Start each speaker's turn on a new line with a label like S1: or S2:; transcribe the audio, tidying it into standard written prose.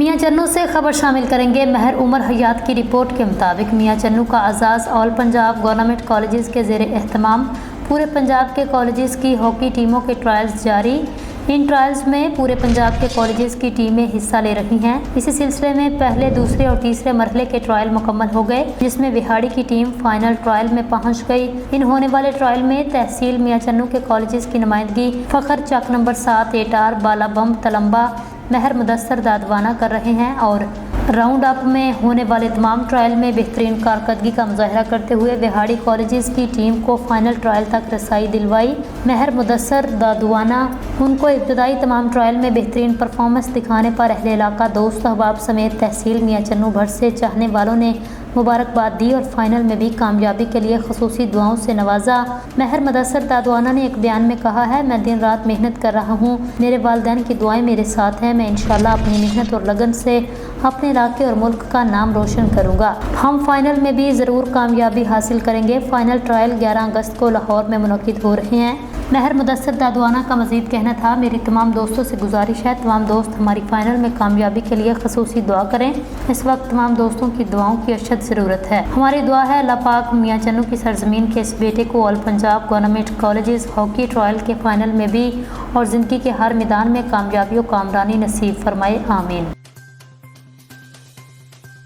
S1: میاں چنو سے خبر شامل کریں گے مہر عمر حیات کی رپورٹ کے مطابق میاں چنو کا اعزاز آل پنجاب گورنمنٹ کالجز کے زیر اہتمام پورے پنجاب کے کالجز کی ہاکی ٹیموں کے ٹرائلز جاری۔ ان ٹرائلز میں پورے پنجاب کے کالجز کی ٹیمیں حصہ لے رہی ہیں۔ اسی سلسلے میں پہلے، دوسرے اور تیسرے مرحلے کے ٹرائل مکمل ہو گئے، جس میں وہاڑی کی ٹیم فائنل ٹرائل میں پہنچ گئی۔ ان ہونے والے ٹرائل میں تحصیل میاں چنو کے کالجز کی نمائندگی فخر چک نمبر 7 ایٹار بالا بمب تلمبا مہر مدثر دادوانہ کر رہے ہیں اور راؤنڈ اپ میں ہونے والے تمام ٹرائل میں بہترین کارکردگی کا مظاہرہ کرتے ہوئے وہاڑی کالجز کی ٹیم کو فائنل ٹرائل تک رسائی دلوائی۔ مہر مدثر دادوانہ ان کو ابتدائی تمام ٹرائل میں بہترین پرفارمنس دکھانے پر اہل علاقہ، دوست احباب سمیت تحصیل میاں چنو بھر سے چاہنے والوں نے مبارکباد دی اور فائنل میں بھی کامیابی کے لیے خصوصی دعاؤں سے نوازا۔ مہر مدثر دادوانہ نے ایک بیان میں کہا ہے، میں دن رات محنت کر رہا ہوں، میرے والدین کی دعائیں میرے ساتھ ہیں، میں انشاءاللہ اپنی محنت اور لگن سے اپنے علاقے اور ملک کا نام روشن کروں گا۔ ہم فائنل میں بھی ضرور کامیابی حاصل کریں گے۔ فائنل ٹرائل 11 اگست کو لاہور میں منعقد ہو رہے ہیں۔ مہر مدثر دادوانہ کا مزید کہنا تھا، میری تمام دوستوں سے گزارش ہے، تمام دوست ہماری فائنل میں کامیابی کے لیے خصوصی دعا کریں۔ اس وقت تمام دوستوں کی دعاؤں کی اشد ضرورت ہے۔ ہماری دعا ہے اللہ پاک میاں چنو کی سرزمین کے اس بیٹے کو all Punjab government colleges hockey trial کے فائنل میں بھی اور زندگی کے ہر میدان میں کامیابی و کامرانی نصیب فرمائے، آمین۔